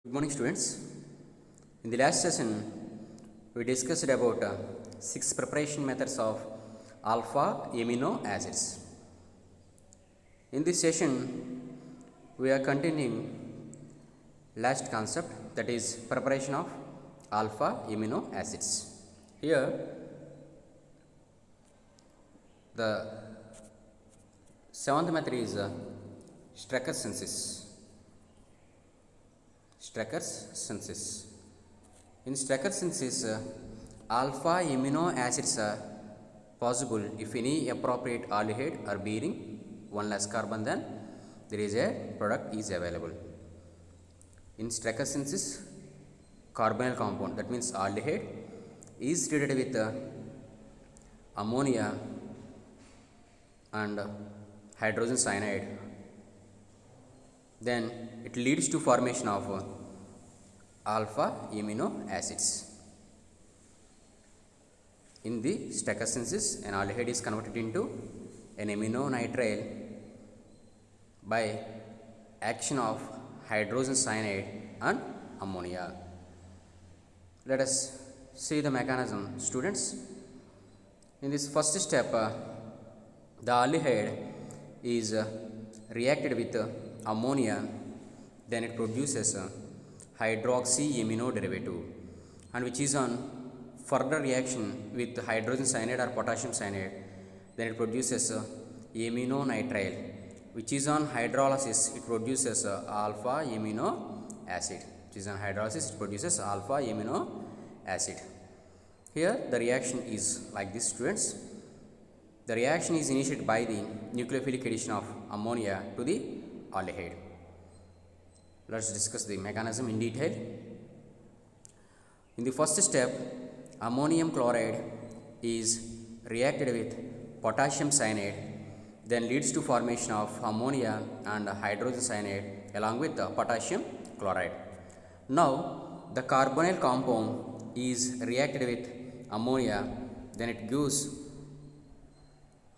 Good morning, students. In the last session, we discussed about six preparation methods of alpha amino acids. In this session, we are continuing last concept, that is preparation of alpha amino acids. Here, the seventh method is Strecker synthesis. Strecker synthesis. In Strecker synthesis, alpha amino acids are possible if any appropriate aldehyde are bearing one less carbon, then there is a product is available. In Strecker synthesis, carbonyl compound, that means aldehyde, is treated with ammonia and hydrogen cyanide. Then it leads to formation of alpha amino acids. In the Strecker synthesis, an aldehyde is converted into an aminonitrile by action of hydrogen cyanide and ammonia. Let us see the mechanism, students. In this first step, the aldehyde is reacted with ammonia, then it produces hydroxyamino derivative, and which is on further reaction with hydrogen cyanide or potassium cyanide, then it produces aminonitrile, which is on hydrolysis, it produces alpha amino acid, which is on hydrolysis, it produces alpha amino acid. Here the reaction is like this, students. The reaction is initiated by the nucleophilic addition of ammonia to the aldehyde. Let's discuss the mechanism in detail. In the first step, ammonium chloride is reacted with potassium cyanide, then leads to formation of ammonia and hydrogen cyanide along with the potassium chloride. Now the carbonyl compound is reacted with ammonia, then it gives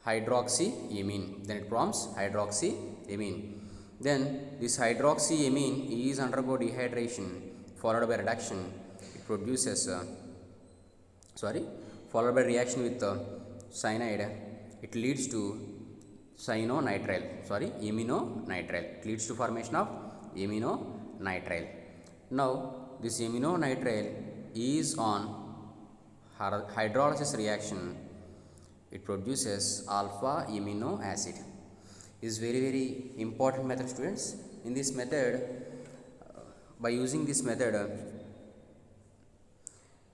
hydroxyamine, then it forms hydroxyamine. Then this hydroxyamine is undergo dehydration followed by reduction, it produces followed by reaction with cyanide, it leads to aminonitrile, it leads to formation of aminonitrile. Now this aminonitrile is on hydrolysis reaction, it produces alpha amino acid. Is very important method, students. In this method, by using this method,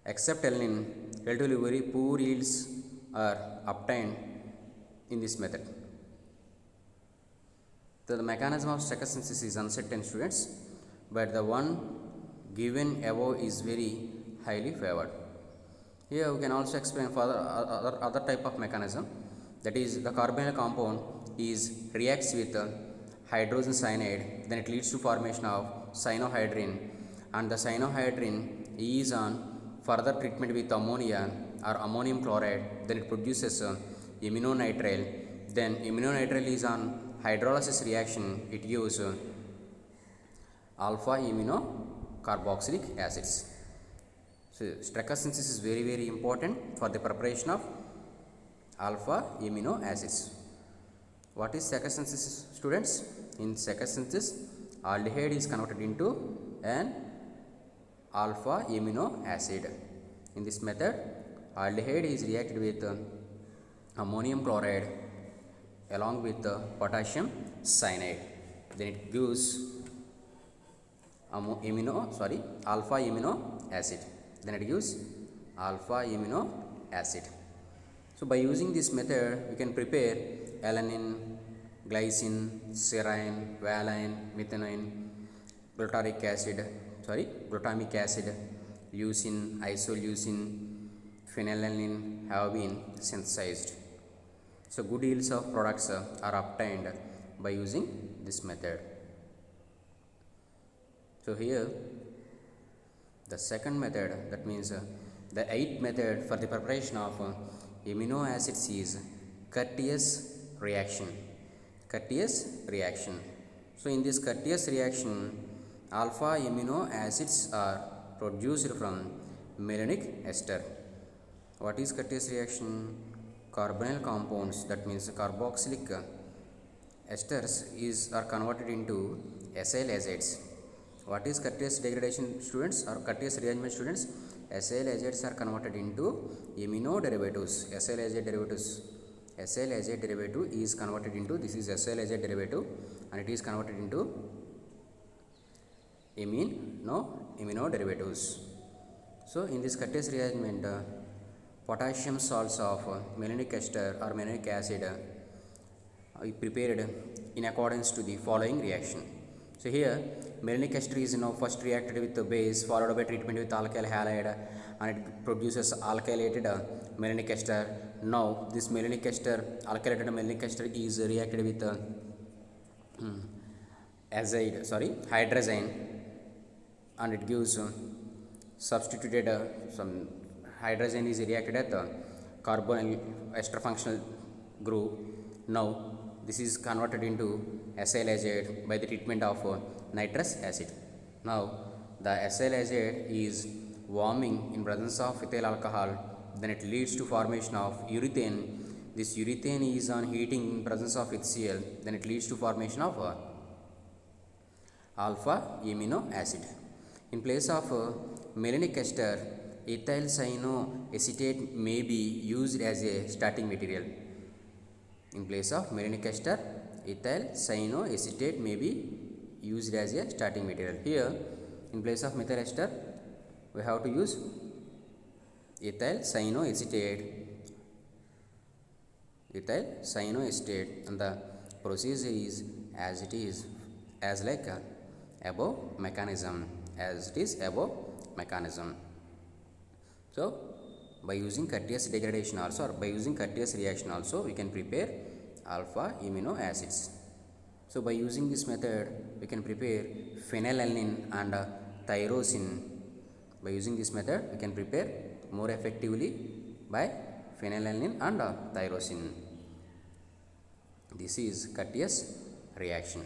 except alanine, relatively very poor yields are obtained in this method. So the mechanism of Strecker synthesis is uncertain, students, but the one given above is very highly favored. Here we can also explain further other type of mechanism, that is the carbonyl compound is reacts with hydrogen cyanide, then it leads to formation of cyanohydrin, and the cyanohydrin is on further treatment with ammonia or ammonium chloride, then it produces aminonitrile, then aminonitrile is on hydrolysis reaction, it gives alpha amino carboxylic acids. So Strecker synthesis is very important for the preparation of alpha amino acids. What is Strecker synthesis, students? In Strecker synthesis, aldehyde is converted into an alpha amino acid. In this method, aldehyde is reacted with ammonium chloride along with potassium cyanide, then it gives alpha amino acid, then it gives alpha amino acid. So by using this method, we can prepare alanine, glycine, serine, valine, methionine, glutamic acid, leucine, isoleucine, phenylalanine have been synthesized. So good yields of products are obtained by using this method. So here the second method, that means the eighth method for the preparation of amino acids is Curtius reaction. So in this Curtius reaction, Alpha amino acids are produced from malonic ester. What is Curtius reaction? Carbonyl compounds, that means carboxylic esters are converted into acyl azides. What is Curtius degradation, students, or Curtius rearrangement, students? Acyl azides are converted into amino derivatives. Acyl azide derivatives. Acyl azide derivative is converted into, this is acyl azide derivative, and it is converted into amino derivatives. So in this Curtius rearrangement, potassium salts of malonic ester or malonic acid prepared in accordance to the following reaction. So here malonic ester is now first reacted with the base, followed by treatment with alkyl halide, and it produces alkylated malonic ester. Now this malonic ester, alkylated malonic ester, is reacted with hydrazine, and it gives substituted some hydrazine is reacted at the carbonyl ester functional group. Now this is converted into acyl azide by the treatment of nitrous acid. Now the acyl azide is warming in presence of ethyl alcohol, then it leads to formation of urethane. This urethane is on heating in presence of HCl, then it leads to formation of alpha amino acid. In place of malonic ester, ethyl cyanoacetate may be used as a starting material. In place of malonic ester, ethyl cyanoacetate may be used as a starting material. Here, in place of methyl ester, we have to use ethyl cyanoacetate, and the procedure is as it is, as like above mechanism, So by using Curtius degradation also, or by using Curtius reaction also, we can prepare alpha amino acids. So by using this method, we can prepare phenylalanine and tyrosine. By using this method, we can prepare more effectively by phenylalanine and tyrosine. This is Curtius reaction.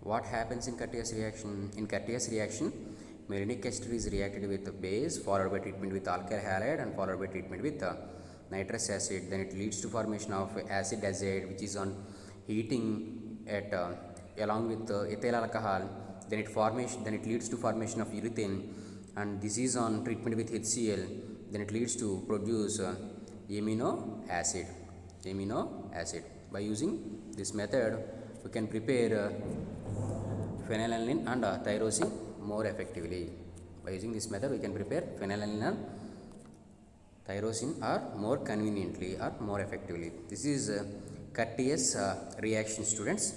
What happens in Curtius reaction? In Curtius reaction, malonic ester is reacted with base, followed by treatment with alkyl halide, and followed by treatment with nitrous acid. Then it leads to formation of acid azide, which is on heating at along with ethyl alcohol. Then it leads to formation of urethane, and this is on treatment with HCl. Then it leads to produce amino acid. By using this method, we can prepare phenylalanine and tyrosine more effectively. By using this method, we can prepare phenylalanine and tyrosine are more conveniently or more effectively. This is Curtius reaction, students.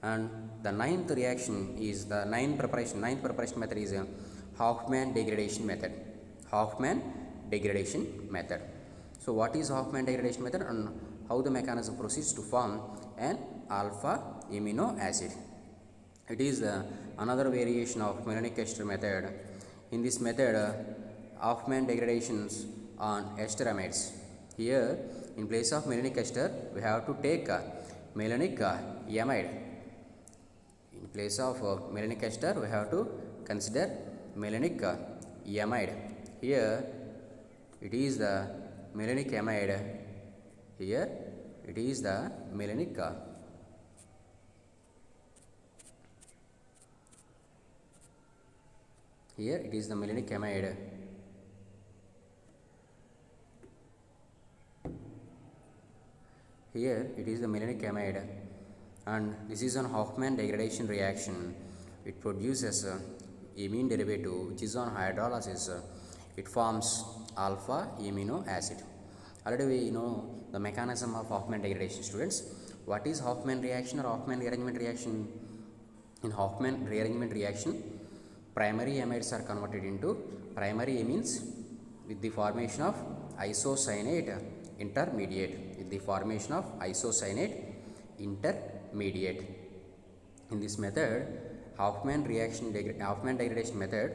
And the ninth reaction is the ninth preparation method is Hofmann degradation method. So what is Hofmann degradation method, and how the mechanism proceeds to form an alpha amino acid? It is another variation of malonic ester method. In this method, Hofmann degradations on esteramides. Here, in place of malonic ester, we have to take malonic amide. In place of malonic ester, we have to consider malonic amide. Here, it is the malonic amide. Here, it is the malonic Here it is the malonic amide. Here it is the malonic amide, and this is an Hofmann degradation reaction. It produces amine derivative, which is on hydrolysis. It forms alpha amino acid. Already we know the mechanism of Hofmann degradation, students. What is Hofmann reaction or Hofmann rearrangement reaction? In Hofmann rearrangement reaction, primary amides are converted into primary amines with the formation of isocyanate intermediate. In this method, Hofmann degradation method,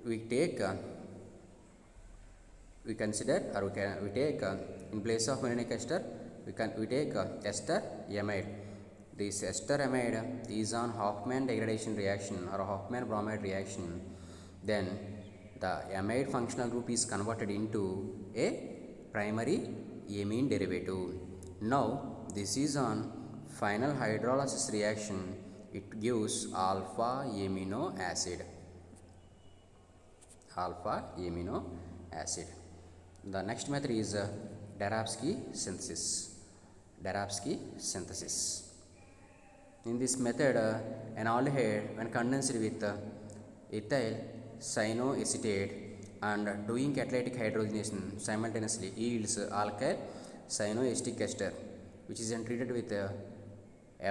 we take in place of malonic ester, we take ester amide. this ester amide is on Hofmann degradation reaction or Hofmann bromide reaction, then the amide functional group is converted into a primary amine derivative. Now this is on final hydrolysis reaction, it gives alpha amino acid. Alpha amino acid. The next method is Darabsky synthesis. Darabsky synthesis. In this method, an aldehyde when condensed with ethyl cyanoacetate and doing catalytic hydrogenation simultaneously yields alkyl cyanoacetic ester, which is then treated with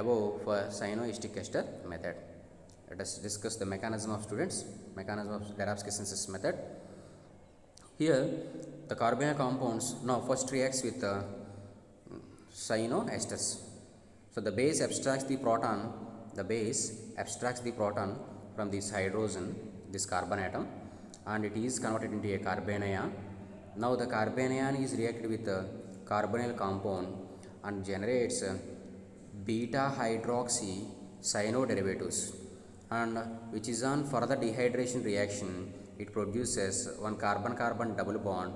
above for cyanoacetic ester method. Let us discuss the mechanism of Darabsky synthesis method. Here the carbonyl compounds now first reacts with cyanoesters. So the base abstracts the proton from this hydrogen, this carbon atom, and it is converted into a carbanion. Now the carbanion is reacted with the carbonyl compound and generates beta hydroxy cyanoderivatives, and which is on further dehydration reaction it produces one carbon-carbon double bond,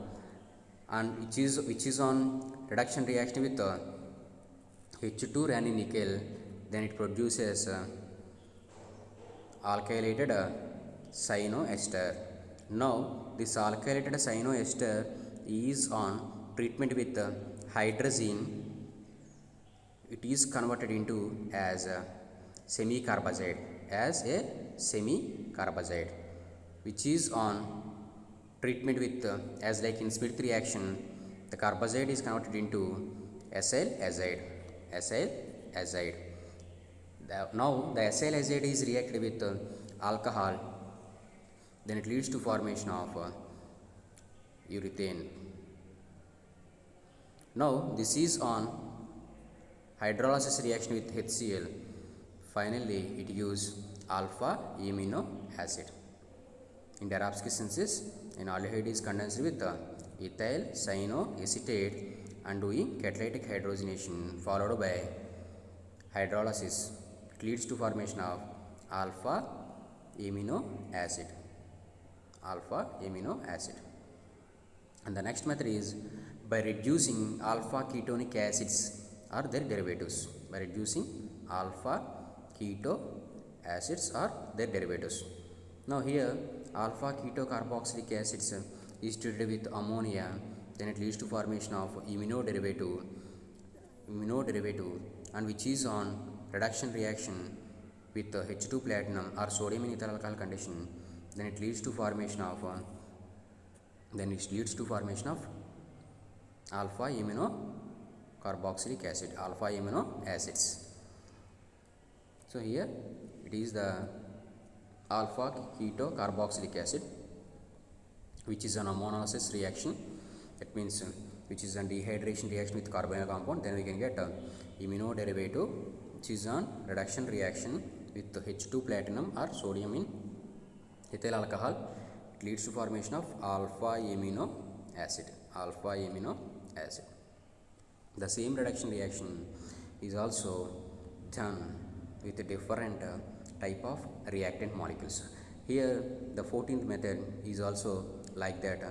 and which is on reduction reaction with H2 ranny nickel, then it produces alkylated cyanoester. Now this alkylated cyanoester is on treatment with hydrazine, it is converted into as a semi-carbazide, which is on treatment with as like in Smith reaction, the carbazide is converted into acyl azide. Now the acyl azide is reacted with alcohol, then it leads to formation of urethane. Now this is on hydrolysis reaction with HCl. Finally it gives alpha amino acid. In Darabsky synthesis, an aldehyde is condensed with ethyl cyanoacetate and doing catalytic hydrogenation followed by hydrolysis. It leads to formation of alpha amino acid. And the next method is by reducing alpha ketonic acids or their derivatives. Now here alpha ketocarboxylic acids is treated with ammonia, then it leads to formation of imino derivative, and which is on reduction reaction with H2 platinum or sodium in ethyl alcohol condition, then it leads to formation of alpha amino carboxylic acid, alpha amino acids. So here it is the alpha ketocarboxylic acid, which is an ammonolysis reaction, that means which is a dehydration reaction with carbonyl compound, then we can get imino derivative, which is on reduction reaction with H2 platinum or sodium in ethyl alcohol, it leads to formation of alpha amino acid. The same reduction reaction is also done with a different type of reactant molecules. Here the 14th method is also like that.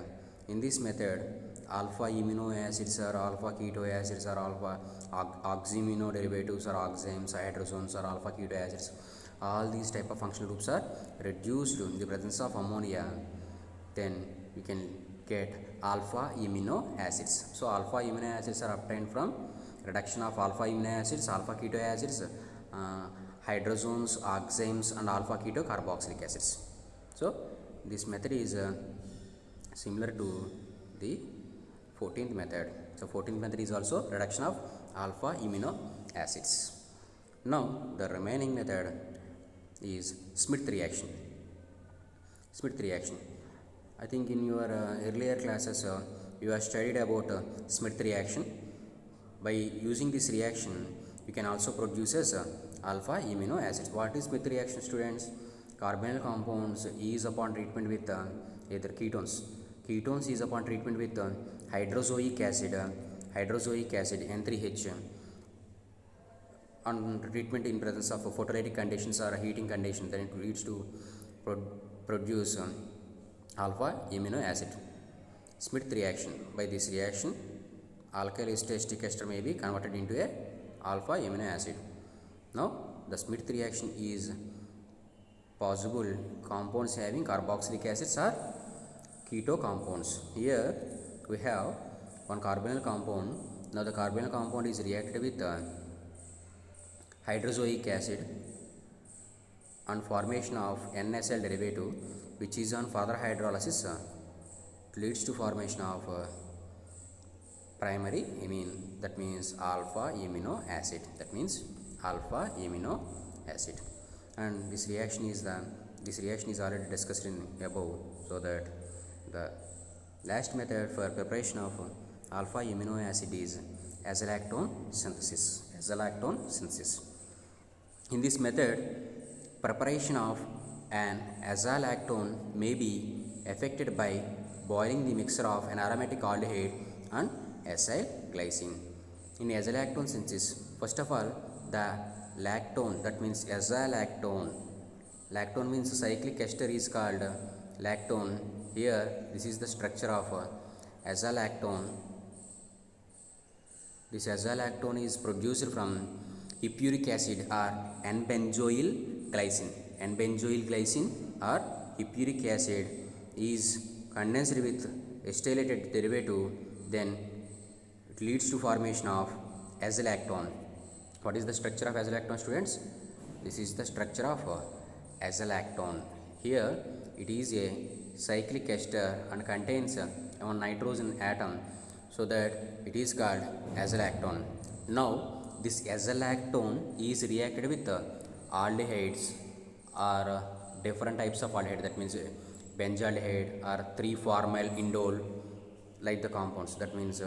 In this method, alpha amino acids or alpha keto acids or alpha oximino derivatives or oximes, hydrozones or alpha keto acids, all these type of functional groups are reduced in the presence of ammonia, then we can get alpha amino acids. So alpha amino acids are obtained from reduction of alpha amino acids, alpha keto acids, hydrozones, oximes and alpha keto carboxylic acids. So this method is similar to the 14th method. So 14th method is also reduction of alpha amino acids. Now the remaining method is Smith reaction. I think in your earlier classes you have studied about Smith reaction. By using this reaction you can also produce alpha amino acids. What is Smith reaction, students? Carbonyl compounds is upon treatment with either ketones is upon treatment with hydrozoic acid N3H, on treatment in presence of photolytic conditions or heating condition, then it leads to produce alpha amino acid. Smith reaction. By this reaction, alkyl acetic ester may be converted into a alpha amino acid. Now, the Smith reaction is possible compounds having carboxylic acids or keto compounds. Here we have one carbonyl compound. Now, the carbonyl compound is reacted with hydrozoic acid and formation of NSL derivative, which is on further hydrolysis leads to formation of primary amine, that means alpha amino acid, that means alpha amino acid. And this reaction is already discussed in above, so that the last method for preparation of alpha amino acid is azolactone synthesis. In this method, preparation of an azolactone may be effected by boiling the mixture of an aromatic aldehyde and acyl glycine. In azolactone synthesis, first of all, the lactone, that means azolactone, lactone means cyclic ester is called lactone. Here this is the structure of azolactone. This azolactone is produced from hippuric acid or N-benzoyl glycine. N-benzoyl glycine or hippuric acid is condensed with acylated derivative, then it leads to formation of azolactone. What is the structure of azolactone, students? This is the structure of azolactone. Here it is a cyclic ester and contains one nitrogen atom, so that it is called azolactone. Now this azolactone is reacted with aldehydes or different types of aldehyde, that means benzaldehyde or 3-formyl indole, like the compounds. That means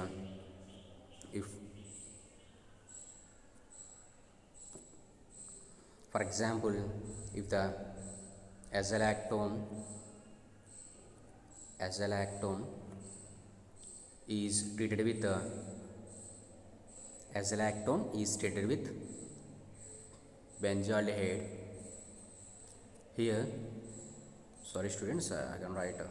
if, for example, if the azolactone is treated with benzaldehyde, here, sorry students, I can write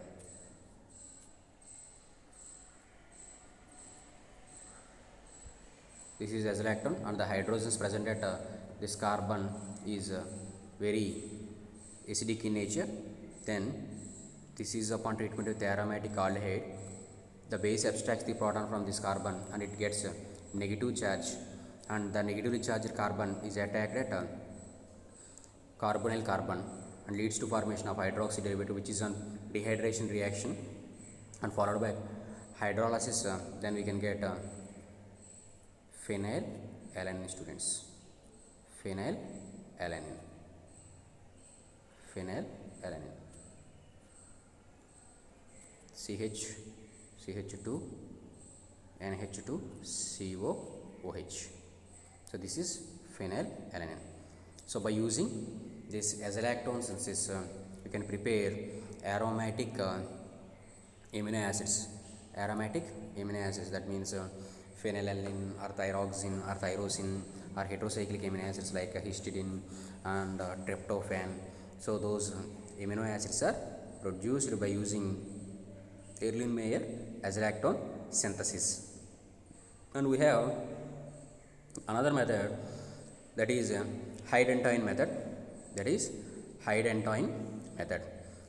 this is azolactone, and the hydrogens present at this carbon is very acidic in nature. Then this is upon treatment with aromatic aldehyde, the base abstracts the proton from this carbon and it gets negative charge, and the negatively charged carbon is attacked at carbonyl carbon and leads to formation of hydroxy derivative, which is on dehydration reaction, and followed by hydrolysis, then we can get phenylalanine, students. Phenylalanine. CH2 NH2 COOH. So this is phenylalanine. So by using this azolactone synthesis, you can prepare aromatic amino acids. That means phenylalanine or thyroxine or tyrosine or heterocyclic amino acids like histidine and tryptophan. So those amino acids are produced by using Erlenmeyer azolactone synthesis. And we have another method, that is Hydantoin method.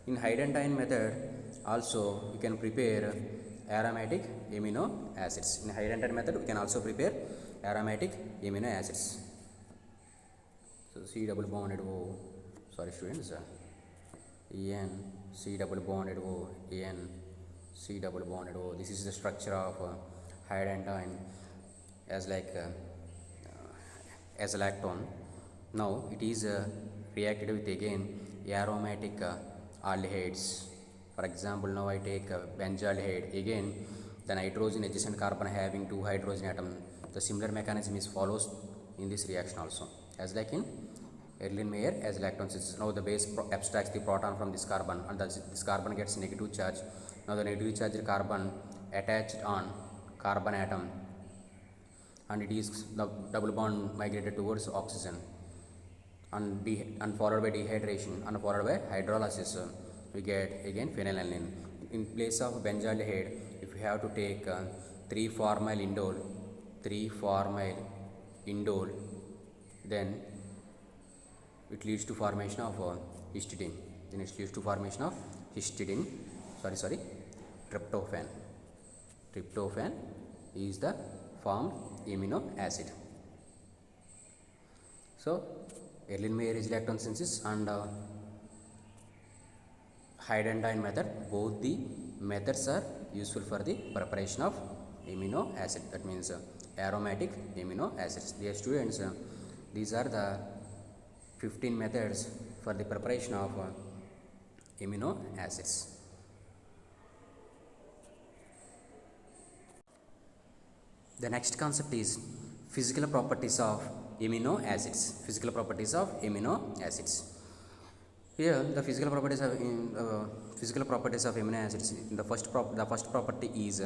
In Hydantoin method also we can prepare aromatic amino acids. In Hydantoin method we can also prepare aromatic amino acids. So C double bonded O, sorry students, En C double bonded O, En C double bonded O. This is the structure of Hydantoin as like azolactone. Now it is reacted with again aromatic aldehydes. For example, now I take benzaldehyde. Again the nitrogen adjacent carbon having 2 hydrogen atom. The similar mechanism is follows in this reaction also, as like in Erlenmeyer azolactone synthesis. Now the base abstracts the proton from this carbon, and this carbon gets negative charge. Now the negatively charged carbon attached on carbon atom and it is the double bond migrated towards oxygen, and followed by dehydration and followed by hydrolysis, we get again phenylalanine. In place of benzaldehyde, if you have to take 3-formyl indole, then it leads to formation of histidine. Then it leads to formation of histidine. Tryptophan. Tryptophan is the formed amino acid. So, Erlenmeyer lactone synthesis and Heidenstein method, both the methods are useful for the preparation of amino acid. That means aromatic amino acids. Dear students, these are the 15 methods for the preparation of amino acids. The next concept is physical properties of amino acids. Physical properties of amino acids. Here, the physical properties of amino acids. The first property is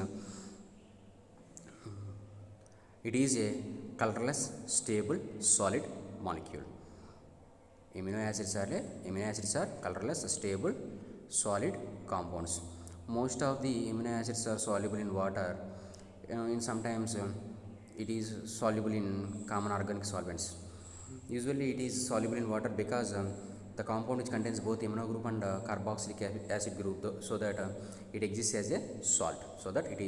it is a colorless, stable, solid molecule. Amino acids are colorless, stable, solid compounds. Most of the amino acids are soluble in water. In sometimes it is soluble in common organic solvents. Usually it is soluble in water because the compound which contains both amino group and carboxylic acid group, so that it exists as a salt, so that it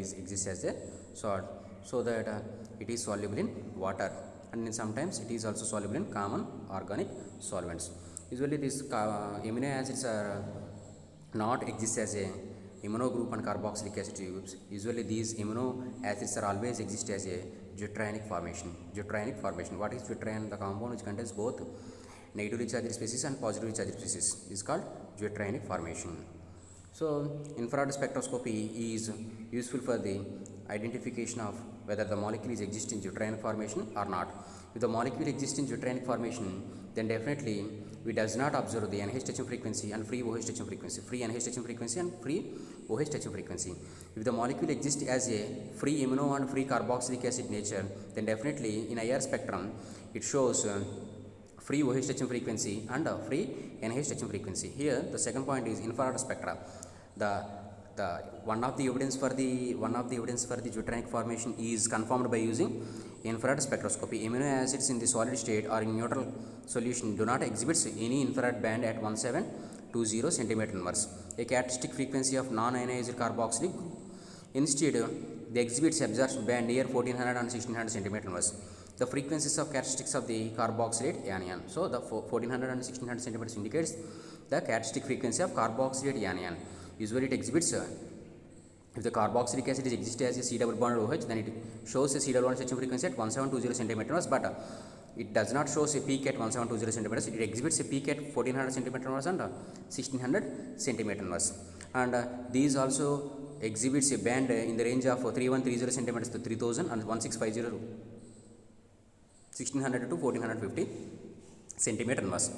is soluble in water, and sometimes it is also soluble in common organic solvents. Usually these amino acids are not exist as a amino group and carboxylic acid groups. Usually these amino acids are always exist as a deuterionic formation. What is deuterion? The compound which contains both negatively charged species and positively charged species is called deuterionic formation. So infrared spectroscopy is useful for the identification of whether the molecule is exist in deuterionic formation or not. If the molecule exists in deuterionic formation, then definitely we does not observe the NH touching frequency and free OH touching frequency, free NH touching frequency and free OH touching frequency. If the molecule exists as a free amino and free carboxylic acid nature, then definitely in IR spectrum it shows free OH touching frequency and free NH touching frequency. Here the second point is infrared spectra. One of the evidence for the deuterionic formation is confirmed by using infrared spectroscopy. Amino acids in the solid state or in neutral solution do not exhibit any infrared band at 1720 centimeter inverse, a characteristic frequency of non-ionized carboxylic group. Instead, they exhibit absorption band near 1400 and 1600 centimeter inverse. The frequencies of characteristics of the carboxylate anion. So the 1400 and 1600 centimeters indicates the characteristic frequency of carboxylate anion. Usually it exhibits if the carboxylic acid is exists as a C double bond OH, then it shows a C double bond touching frequency at 1720 centimeters, but it does not show a peak at 1720 centimeters. It exhibits a peak at 1400 centimeters and 1600 centimeters. And these also exhibits a band in the range of 3130 centimeters to 3000 and 1650 1600 to 1450 centimeter inverse.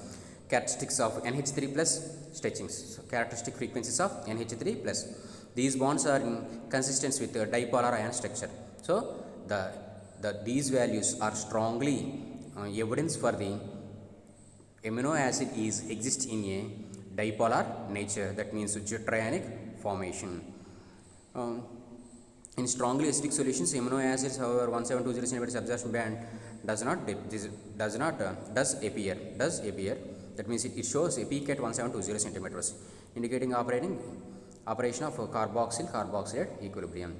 Characteristics of NH3 plus stretchings. So characteristic frequencies of NH3 plus. These bonds are in consistence with dipolar ion structure. So these values are strongly evidence for the amino acid exists in a dipolar nature. That means deuterionic formation. In strongly acidic solutions, amino acids, however, 1720 centimeters absorption band does appear. That means it shows a peak at 1720 centimeters, indicating operation of carboxylate equilibrium.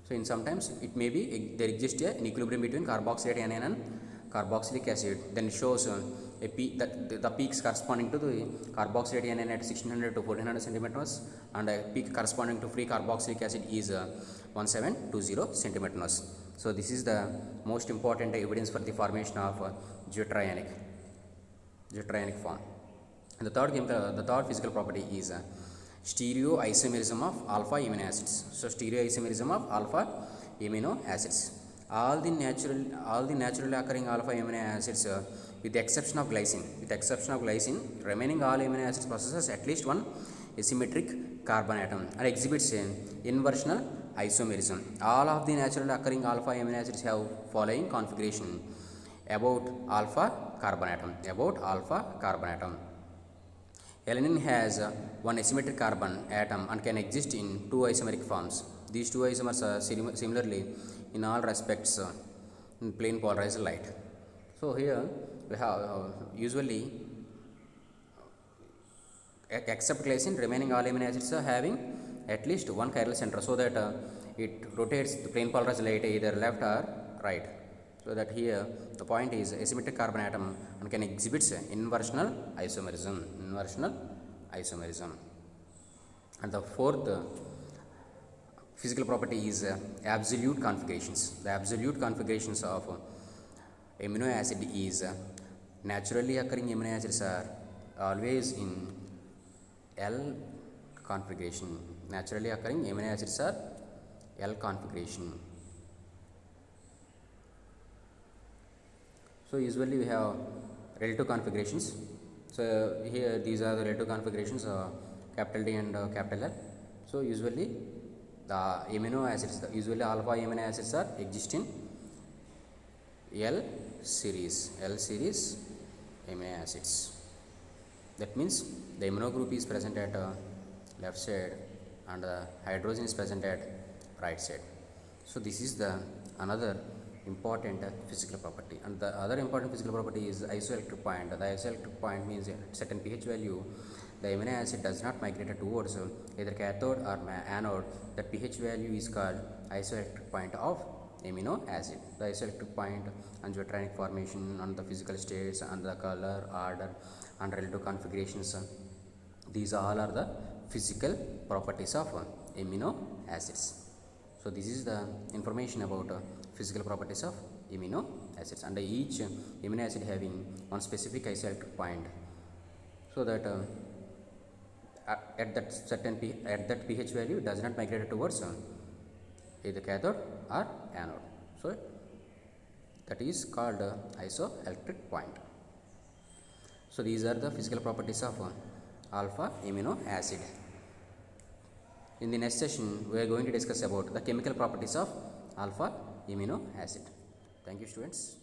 So in sometimes it may be there exists an equilibrium between carboxylate anion and carboxylic acid. Then it shows a peak, that the peaks corresponding to the carboxylate anion at 1600 to 1400 centimeters, and a peak corresponding to free carboxylic acid is 1720 centimeters. So this is the most important evidence for the formation of deuterionic form. And the third physical property is stereoisomerism of alpha amino acids. So stereoisomerism of alpha amino acids. All the naturally occurring alpha amino acids, with the exception of glycine, remaining all amino acids possesses at least one asymmetric carbon atom and exhibits an inversional isomerism. All of the naturally occurring alpha amino acids have following configuration about alpha carbon atom. About alpha carbon atom. Alanine has one asymmetric carbon atom and can exist in two isomeric forms. These two isomers are similarly in all respects in plane polarized light. So here we have usually except glycine, remaining all amino acids are having at least one chiral center, so that it rotates the plane polarized light either left or right. So that here the point is asymmetric carbon atom and can exhibit inversional isomerism. Inversional isomerism. And the fourth physical property is absolute configurations. The absolute configurations of amino acid is naturally occurring amino acids are always in L configuration. Naturally occurring amino acids are L configuration. So usually we have relative configurations. So here these are the relative configurations, capital D and capital L. So usually the amino acids, usually alpha amino acids are exist in L series amino acids. That means the amino group is present at left side and the hydrogen is present at right side. So this is the another important physical property. And the other important physical property is isoelectric point. The isoelectric point means at certain pH value the amino acid does not migrate towards either cathode or anode. That pH value is called isoelectric point of amino acid. The isoelectric point, angiotronic formation, and the physical states, and the color, order, and relative configurations, these all are the physical properties of amino acids. So this is the information about physical properties of amino acids, and each amino acid having one specific isoelectric point, so that at that pH value does not migrate towards either cathode or anode. So that is called isoelectric point. So these are the physical properties of alpha amino acid. In the next session we are going to discuss about the chemical properties of alpha amino acid. Thank you, students.